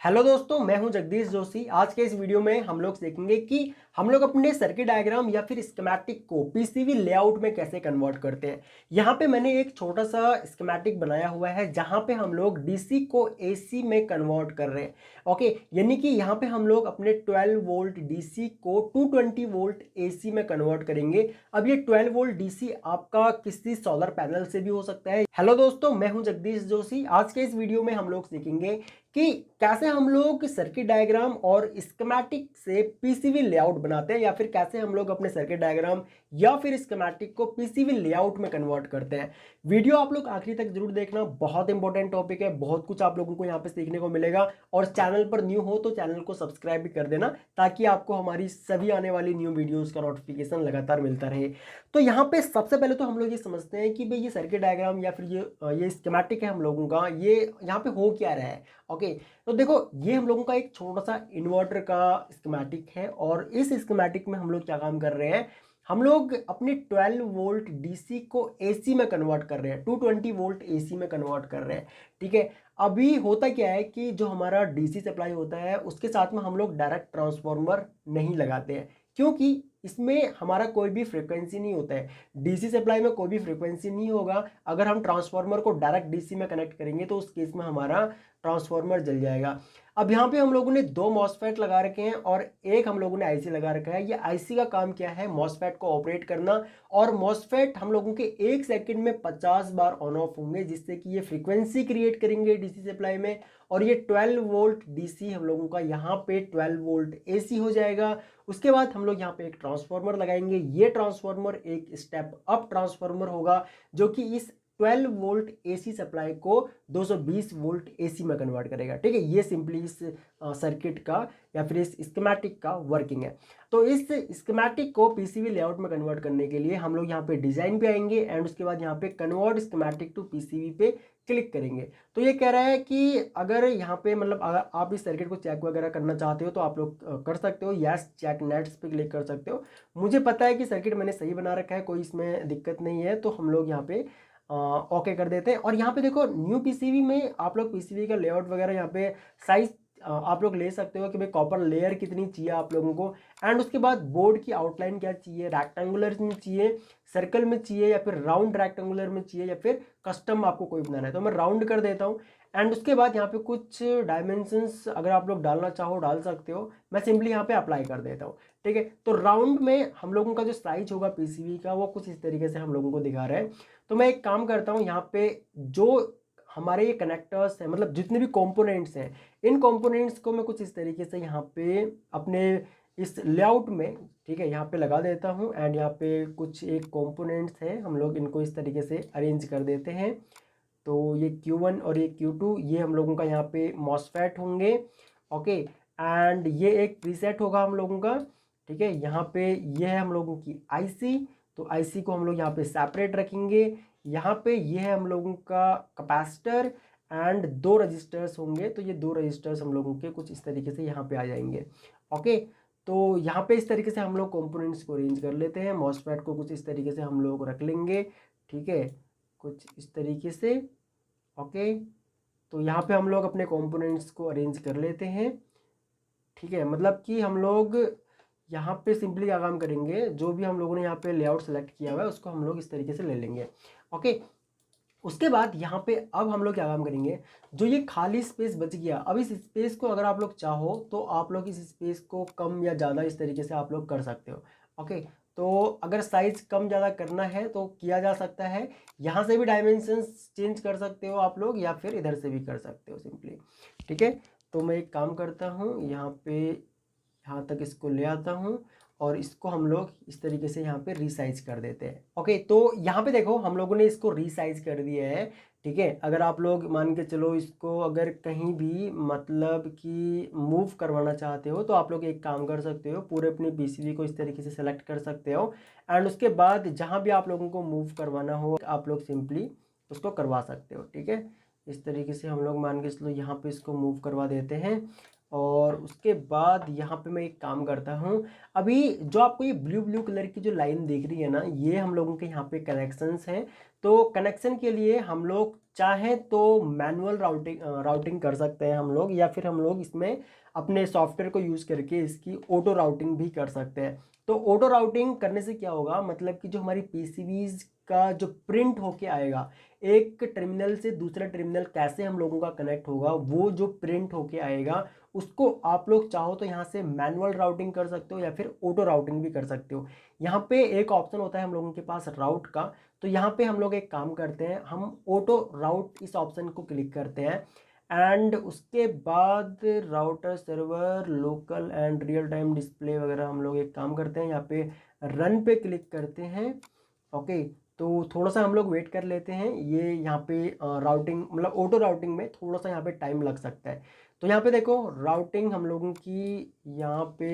Hello दोस्तों, मैं हूं जगदीश जोशी। आज के इस वीडियो में हम लोग सीखेंगे कि हम लोग अपने सर्किट डायग्राम या फिर स्कीमेटिक को पीसीबी लेआउट में कैसे कन्वर्ट करते हैं। यहाँ पे मैंने एक छोटा सा स्कीमेटिक बनाया हुआ है जहाँ पे हम लोग डीसी को एसी में कन्वर्ट कर रहे हैं। ओके, यानी कि यहाँ पे हम लोग अपने 12 वोल्ट डीसी को 220 वोल्ट एसी में कन्वर्ट करेंगे। अब ये 12 वोल्ट डीसी आपका किसी सोलर पैनल से भी हो सकता है। हेलो दोस्तों, मैं हूं जगदीश जोशी। आज के इस वीडियो में हम लोग सीखेंगे कि कैसे हम लोग सर्किट डायग्राम और स्कीमेटिक से पीसीबी लेआउट बनाते हैं, या फिर कैसे हम लोग अपने सर्किट डायग्राम या फिर स्कीमेटिक को पीसीबी लेआउट में कन्वर्ट करते हैं। वीडियो आप लोग आखिरी तक जरूर देखना, बहुत इंपॉर्टेंट टॉपिक है, बहुत कुछ आप लोगों को यहाँ पे सीखने को मिलेगा। और चैनल पर न्यू हो तो चैनल को सब्सक्राइब भी कर देना, ताकि आपको हमारी सभी आने वाली न्यू वीडियोज़ का नोटिफिकेशन लगातार मिलता रहे। तो यहाँ पे सबसे पहले तो हम लोग ये समझते हैं कि भाई ये सर्किट डायग्राम या फिर ये स्कीमेटिक है हम लोगों का, ये यहाँ पे हो क्या रहा है। ओके, तो देखो ये हम लोगों का एक छोटा सा इन्वर्टर का स्कीमेटिक है, और इस स्कीमेटिक में हम लोग क्या काम कर रहे हैं, हम लोग अपने 12 वोल्ट डीसी को एसी में कन्वर्ट कर रहे हैं, 220 वोल्ट एसी में कन्वर्ट कर रहे हैं। ठीक है, अभी होता क्या है कि जो हमारा डीसी सप्लाई होता है उसके साथ में हम लोग डायरेक्ट ट्रांसफार्मर नहीं लगाते हैं, क्योंकि इसमें हमारा कोई भी फ्रीक्वेंसी नहीं होता है। डीसी सप्लाई में कोई भी फ्रीक्वेंसी नहीं होगा। अगर हम ट्रांसफार्मर को डायरेक्ट डीसी में कनेक्ट करेंगे तो उस केस में हमारा ट्रांसफार्मर जल जाएगा। अब यहाँ पे हम लोगों ने दो मॉसफेट लगा रखे हैं और एक हम लोगों ने आईसी लगा रखा है। ये आईसी का काम क्या है, मॉसफेट को ऑपरेट करना, और मॉसफेट हम लोगों के 1 सेकंड में 50 बार ऑन ऑफ होंगे, जिससे कि ये फ्रीक्वेंसी क्रिएट करेंगे डीसी सप्लाई में। और ये 12 वोल्ट डीसी हम लोगों का यहाँ पे 12 वोल्ट एसी हो जाएगा। उसके बाद हम लोग यहाँ पे एक ट्रांसफार्मर लगाएंगे। ये ट्रांसफार्मर एक स्टेप अप ट्रांसफार्मर होगा, जो कि इस 12 वोल्ट एसी सप्लाई को 220 वोल्ट एसी में कन्वर्ट करेगा। ठीक है, ये सिंपली इस सर्किट का या फिर इस स्कीमेटिक का वर्किंग है। तो इस स्कीमेटिक को पीसीबी लेआउट में कन्वर्ट करने के लिए हम लोग यहाँ पे डिजाइन पे आएंगे, एंड उसके बाद यहाँ पे कन्वर्ट स्कीमेटिक टू पीसीबी पे क्लिक करेंगे। तो ये कह रहा है कि अगर यहाँ पे मतलब अगर आप इस सर्किट को चेक वगैरह करना चाहते हो तो आप लोग कर सकते हो, यस चेक नेट्स पे क्लिक कर सकते हो। मुझे पता है कि सर्किट मैंने सही बना रखा है, कोई इसमें दिक्कत नहीं है, तो हम लोग यहाँ पे ओके कर देते हैं। और यहाँ पे देखो न्यू पीसीबी में आप लोग पीसीबी का लेआउट वगैरह यहाँ पे साइज आप लोग ले सकते हो कि भाई कॉपर लेयर कितनी चाहिए आप लोगों को, एंड उसके बाद बोर्ड की आउटलाइन क्या चाहिए, रेक्टेंगुलर में चाहिए, सर्कल में चाहिए, या फिर राउंड रेक्टेंगुलर में चाहिए, या फिर कस्टम आपको कोई बनाना है। तो मैं राउंड कर देता हूँ। एंड उसके बाद यहाँ पे कुछ डायमेंशंस अगर आप लोग डालना चाहो डाल सकते हो, मैं सिंपली यहाँ पे अप्लाई कर देता हूँ। ठीक है, तो राउंड में हम लोगों का जो साइज होगा पीसीबी का वो कुछ इस तरीके से हम लोगों को दिखा रहा है। तो मैं एक काम करता हूँ, यहाँ पे जो हमारे ये कनेक्टर्स हैं, मतलब जितने भी कंपोनेंट्स हैं, इन कंपोनेंट्स को मैं कुछ इस तरीके से यहाँ पे अपने इस लेआउट में, ठीक है, यहाँ पे लगा देता हूँ। एंड यहाँ पे कुछ एक कंपोनेंट्स हैं, हम लोग इनको इस तरीके से अरेंज कर देते हैं। तो ये Q1 और ये Q2 ये हम लोगों का यहाँ पे मॉसफेट होंगे। ओके, एंड ये एक प्रीसेट होगा हम लोगों का। ठीक है, यहाँ पे ये है हम लोगों की आईसी, तो आईसी को हम लोग यहाँ पे सेपरेट रखेंगे। यहाँ पे ये है हम लोगों का कैपेसिटर, एंड दो रजिस्टर्स होंगे, तो ये दो रजिस्टर्स हम लोगों के कुछ इस तरीके से यहाँ पे आ जाएंगे। ओके, तो यहाँ पे इस तरीके से हम लोग कंपोनेंट्स को अरेंज कर लेते हैं। मॉसफेट को कुछ इस तरीके से हम लोग रख लेंगे। ठीक है, कुछ इस तरीके से। ओके, तो यहाँ पे हम लोग अपने कंपोनेंट्स को अरेंज कर लेते हैं। ठीक है, मतलब कि हम लोग यहाँ पे सिंपली क्या काम करेंगे, जो भी हम लोगों ने यहाँ पे लेआउट सेलेक्ट किया हुआ है उसको हम लोग इस तरीके से ले लेंगे। ओके, उसके बाद यहाँ पे अब हम लोग क्या काम करेंगे, जो ये खाली स्पेस बच गया, अब इस स्पेस को अगर आप लोग चाहो तो आप लोग इस स्पेस को कम या ज़्यादा इस तरीके से आप लोग कर सकते हो। ओके, तो अगर साइज कम ज़्यादा करना है तो किया जा सकता है। यहाँ से भी डायमेंशंस चेंज कर सकते हो आप लोग, या फिर इधर से भी कर सकते हो सिंपली। ठीक है, तो मैं एक काम करता हूँ, यहाँ पे यहाँ तक इसको ले आता हूँ, और इसको हम लोग इस तरीके से यहाँ पे रीसाइज कर देते हैं। ओके, तो यहाँ पे देखो हम लोगों ने इसको रीसाइज कर दिया है। ठीक है, अगर आप लोग मान के चलो इसको अगर कहीं भी मतलब कि मूव करवाना चाहते हो तो आप लोग एक काम कर सकते हो, पूरे अपने पीसीबी को इस तरीके से सेलेक्ट कर सकते हो, एंड उसके बाद जहाँ भी आप लोगों को मूव करवाना हो आप लोग सिंपली उसको करवा सकते हो। ठीक है, इस तरीके से हम लोग मान के चलो यहाँ पे इसको मूव करवा देते हैं। और उसके बाद यहाँ पे मैं एक काम करता हूँ, अभी जो आपको ये ब्लू ब्लू कलर की जो लाइन दिख रही है ना, ये हम लोगों के यहाँ पे कनेक्शंस हैं। तो कनेक्शन के लिए हम लोग चाहें तो मैनुअल राउटिंग कर सकते हैं हम लोग, या फिर हम लोग इसमें अपने सॉफ्टवेयर को यूज़ करके इसकी ऑटो राउटिंग भी कर सकते हैं। तो ऑटो राउटिंग करने से क्या होगा, मतलब कि जो हमारी पीसीबीज का जो प्रिंट होके आएगा, एक टर्मिनल से दूसरा टर्मिनल कैसे हम लोगों का कनेक्ट होगा, वो जो प्रिंट होके आएगा उसको आप लोग चाहो तो यहाँ से मैनुअल राउटिंग कर सकते हो या फिर ऑटो राउटिंग भी कर सकते हो। यहाँ पे एक ऑप्शन होता है हम लोगों के पास राउट का, तो यहाँ पे हम लोग एक काम करते हैं, हम ऑटो राउट इस ऑप्शन को क्लिक करते हैं एंड उसके बाद router server local and real time display वगैरह हम लोग एक काम करते हैं, यहाँ पे रन पे क्लिक करते हैं। ओके, तो थोड़ा सा हम लोग वेट कर लेते हैं, ये यहाँ पे राउटिंग मतलब ऑटो राउटिंग में थोड़ा सा यहाँ पे टाइम लग सकता है। तो यहाँ पे देखो राउटिंग हम लोगों की यहाँ पे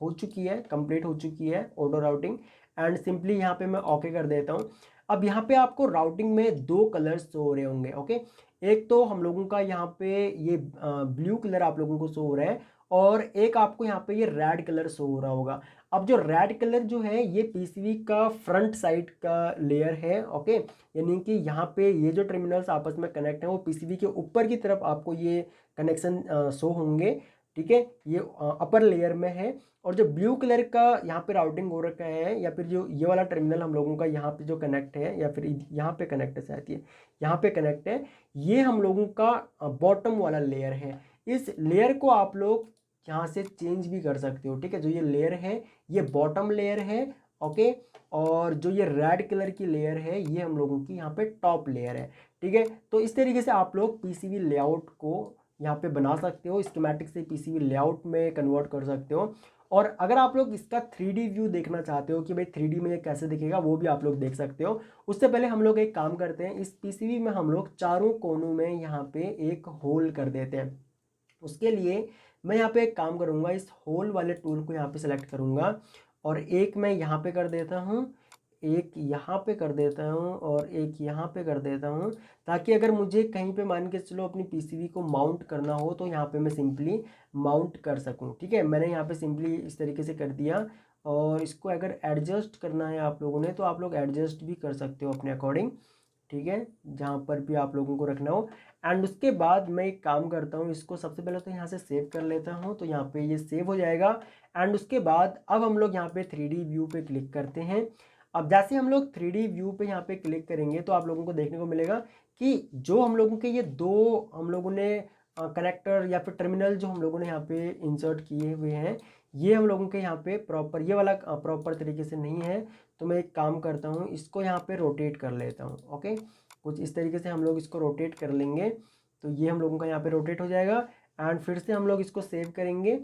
हो चुकी है, कंप्लीट हो चुकी है ऑटो राउटिंग, एंड सिंपली यहाँ पे मैं ओके कर देता हूँ। अब यहाँ पे आपको राउटिंग में दो कलर्स शो हो रहे होंगे। ओके, एक तो हम लोगों का यहाँ पे ये ब्लू कलर आप लोगों को शो हो रहा है, और एक आपको यहाँ पे ये रेड कलर शो हो रहा होगा। अब जो रेड कलर जो है ये पीसीबी का फ्रंट साइड का लेयर है। ओके, यानी कि यहाँ पे ये जो टर्मिनल्स आपस में कनेक्ट हैं वो पीसीबी के ऊपर की तरफ आपको ये कनेक्शन शो होंगे। ठीक है, ये अपर लेयर में है। और जो ब्लू कलर का यहाँ पे राउटिंग हो रखा है, या फिर जो ये वाला टर्मिनल हम लोगों का यहाँ पे जो कनेक्ट है, या फिर यहाँ पे कनेक्ट है, शायद ये यहाँ पे कनेक्ट है, ये हम लोगों का बॉटम वाला लेयर है। इस लेयर को आप लोग यहाँ से चेंज भी कर सकते हो। ठीक है, जो ये लेयर है ये बॉटम लेयर है। ओके, और जो ये रेड कलर की लेयर है ये हम लोगों की यहाँ पे टॉप लेयर है। ठीक है, तो इस तरीके से आप लोग पीसीबी लेआउट को यहाँ पे बना सकते हो, स्कीमेटिक से पीसीबी लेआउट में कन्वर्ट कर सकते हो। और अगर आप लोग इसका 3D व्यू देखना चाहते हो कि भाई 3D में ये कैसे दिखेगा, वो भी आप लोग देख सकते हो। उससे पहले हम लोग एक काम करते हैं, इस पीसीबी में हम लोग चारों कोनों में यहाँ पे एक होल कर देते हैं। उसके लिए मैं यहाँ पे एक काम करूँगा, इस होल वाले टूल को यहाँ पे सेलेक्ट करूँगा, और एक मैं यहाँ पे कर देता हूँ, एक यहाँ पे कर देता हूँ, और एक यहाँ पे कर देता हूँ, ताकि अगर मुझे कहीं पे मान के चलो अपनी पीसीबी को माउंट करना हो तो यहाँ पे मैं सिंपली माउंट कर सकूँ। ठीक है, मैंने यहाँ पे सिंपली इस तरीके से कर दिया। और इसको अगर एडजस्ट करना है आप लोगों ने तो आप लोग एडजस्ट भी कर सकते हो अपने अकॉर्डिंग। ठीक है, जहाँ पर भी आप लोगों को रखना हो। एंड उसके बाद मैं एक काम करता हूँ, इसको सबसे पहले तो यहाँ से सेव कर लेता हूँ, तो यहाँ पे ये सेव हो जाएगा। एंड उसके बाद अब हम लोग यहाँ पे 3D व्यू पे क्लिक करते हैं। अब जैसे हम लोग 3D व्यू पे यहाँ पे क्लिक करेंगे तो आप लोगों को देखने को मिलेगा कि जो हम लोगों के ये दो हम लोगों ने कनेक्टर या फिर टर्मिनल जो हम लोगों ने यहाँ पे इंसर्ट किए हुए हैं, ये हम लोगों के यहाँ पे प्रॉपर ये वाला प्रॉपर तरीके से नहीं है। तो मैं एक काम करता हूँ, इसको यहाँ पे रोटेट कर लेता हूँ। ओके, कुछ इस तरीके से हम लोग इसको रोटेट कर लेंगे, तो ये हम लोगों का यहाँ पे रोटेट हो जाएगा। एंड फिर से हम लोग इसको सेव करेंगे।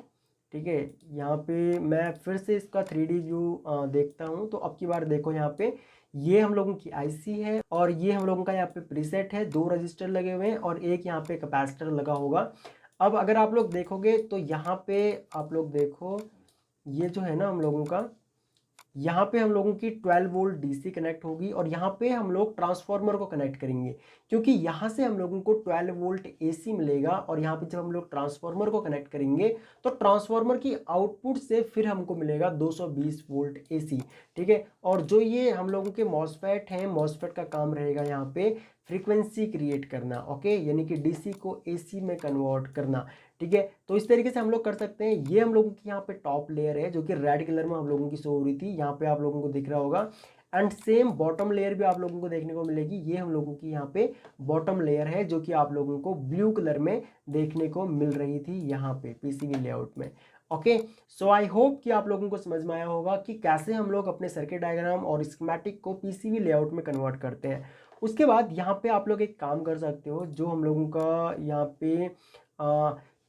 ठीक है, यहाँ पे मैं फिर से इसका 3D व्यू देखता हूँ, तो अब की बार देखो यहाँ पे ये हम लोगों की आईसी है, और ये हम लोगों का यहाँ पे प्रीसेट है, दो रजिस्टर लगे हुए हैं और एक यहाँ पे कैपेसिटर लगा होगा। अब अगर आप लोग देखोगे तो यहाँ पे आप लोग देखो, ये जो है ना हम लोगों का, यहाँ पे हम लोगों की 12 वोल्ट डीसी कनेक्ट होगी, और यहाँ पे हम लोग ट्रांसफार्मर को कनेक्ट करेंगे, क्योंकि यहाँ से हम लोगों को 12 वोल्ट एसी मिलेगा। और यहाँ पे जब हम लोग ट्रांसफार्मर को कनेक्ट करेंगे तो ट्रांसफार्मर की आउटपुट से फिर हमको मिलेगा 220 वोल्ट एसी। ठीक है, और जो ये हम लोगों के मॉसफेट हैं, मॉसफेट का काम रहेगा यहाँ पे फ्रीक्वेंसी क्रिएट करना। ओके, यानी कि डीसी को एसी में कन्वर्ट करना। ठीक है, तो इस तरीके से हम लोग कर सकते हैं। ये हम लोगों की यहाँ पे टॉप लेयर है जो कि रेड कलर में हम लोगों की शो हो रही थी, यहाँ पे आप लोगों को दिख रहा होगा। एंड सेम बॉटम लेयर भी आप लोगों को देखने को मिलेगी, ये हम लोगों की यहाँ पे बॉटम लेयर है जो कि आप लोगों को ब्लू कलर में देखने को मिल रही थी यहाँ पे पीसीबी लेआउट में। ओके, सो आई होप कि आप लोगों को समझ में आया होगा कि कैसे हम लोग अपने सर्किट डायग्राम और स्कीमेटिक को पीसीबी लेआउट में कन्वर्ट करते हैं। उसके बाद यहाँ पे आप लोग एक काम कर सकते हो, जो हम लोगों का यहाँ पे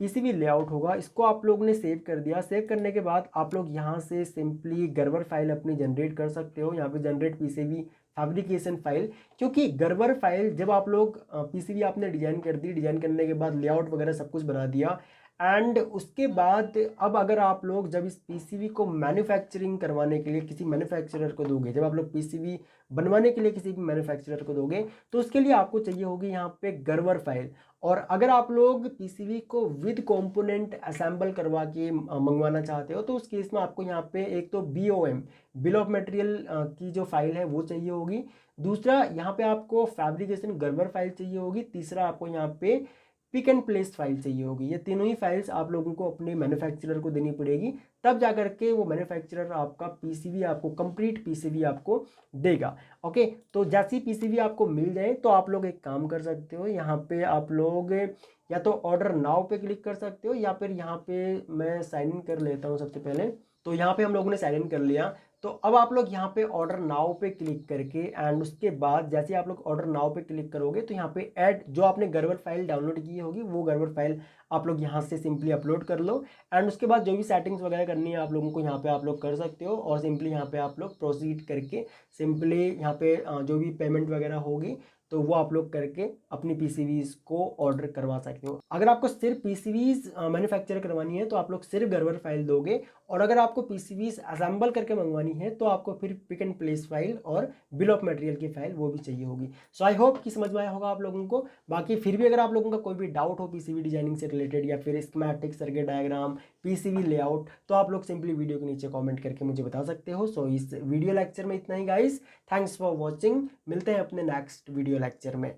पीसीबी लेआउट होगा, इसको आप लोगों ने सेव कर दिया। सेव करने के बाद आप लोग यहाँ से सिंपली गर्वर फाइल अपनी जनरेट कर सकते हो, यहाँ पे जनरेट पीसीबी फैब्रिकेशन फाइल। क्योंकि गर्वर फाइल जब आप लोग पीसीबी आपने डिजाइन कर दी, डिजाइन करने के बाद लेआउट वगैरह सब कुछ बना दिया, एंड उसके बाद अब अगर आप लोग जब इस पीसीबी को मैन्युफैक्चरिंग करवाने के लिए किसी मैन्युफैक्चरर को दोगे, जब आप लोग पीसीबी बनवाने के लिए किसी भी मैन्युफैक्चरर को दोगे, तो उसके लिए आपको चाहिए होगी यहाँ पे गर्वर फाइल। और अगर आप लोग पीसीबी को विद कंपोनेंट असेंबल करवा के मंगवाना चाहते हो, तो उस केस में आपको यहाँ पे एक तो BOM बिल ऑफ मटेरियल की जो फाइल है वो चाहिए होगी। दूसरा यहाँ पे आपको फैब्रिकेशन गर्वर फाइल चाहिए होगी। तीसरा आपको यहाँ पे पिक एंड प्लेस फाइल चाहिए होगी। ये तीनों ही फाइल्स आप लोगों को अपने मैन्युफैक्चरर को देनी पड़ेगी, तब जा करके वो मैन्युफैक्चरर आपका पीसीबी आपको कंप्लीट पीसीबी आपको देगा। ओके, तो जैसी पीसीबी आपको मिल जाए तो आप लोग एक काम कर सकते हो, यहाँ पे आप लोग या तो ऑर्डर नाउ पे क्लिक कर सकते हो, या फिर यहाँ पे मैं साइन इन कर लेता हूँ सबसे पहले। तो यहाँ पे हम लोगों ने साइन इन कर लिया। तो अब आप लोग यहाँ पे ऑर्डर नाउ पे क्लिक करके एंड उसके बाद जैसे आप लोग ऑर्डर नाउ पे क्लिक करोगे तो यहाँ पे ऐड जो आपने गर्वर फाइल डाउनलोड की होगी वो गर्वर फाइल आप लोग यहाँ से सिंपली अपलोड कर लो। एंड उसके बाद जो भी सेटिंग्स वगैरह करनी है आप लोगों को यहाँ पे आप लोग कर सकते हो, और सिंपली यहाँ पे आप लोग प्रोसीड करके सिंपली यहाँ पे जो भी पेमेंट वगैरह होगी तो वो आप लोग करके अपनी पीसीबीज को ऑर्डर करवा सकते हो। अगर आपको सिर्फ पीसीबीज मैन्युफैक्चर करवानी है तो आप लोग सिर्फ गर्वर फाइल दोगे, और अगर आपको पीसीबीज असेंबल करके मंगवानी है तो आपको फिर पिक एंड प्लेस फाइल और बिल ऑफ मटेरियल की फाइल वो भी चाहिए होगी। सो आई होप कि समझ में आया होगा आप लोगों को। बाकी फिर भी अगर आप लोगों का कोई भी डाउट हो पीसीबी डिजाइनिंग से रिलेटेड या फिर schematic, circuit diagram, PCB layout, तो आप लोग सिंपली वीडियो के नीचे कमेंट करके मुझे बता सकते हो। सो इस वीडियो लेक्चर में इतना ही गाइस, थैंक्स फॉर वॉचिंग। मिलते हैं अपने नेक्स्ट वीडियो लेक्चर में।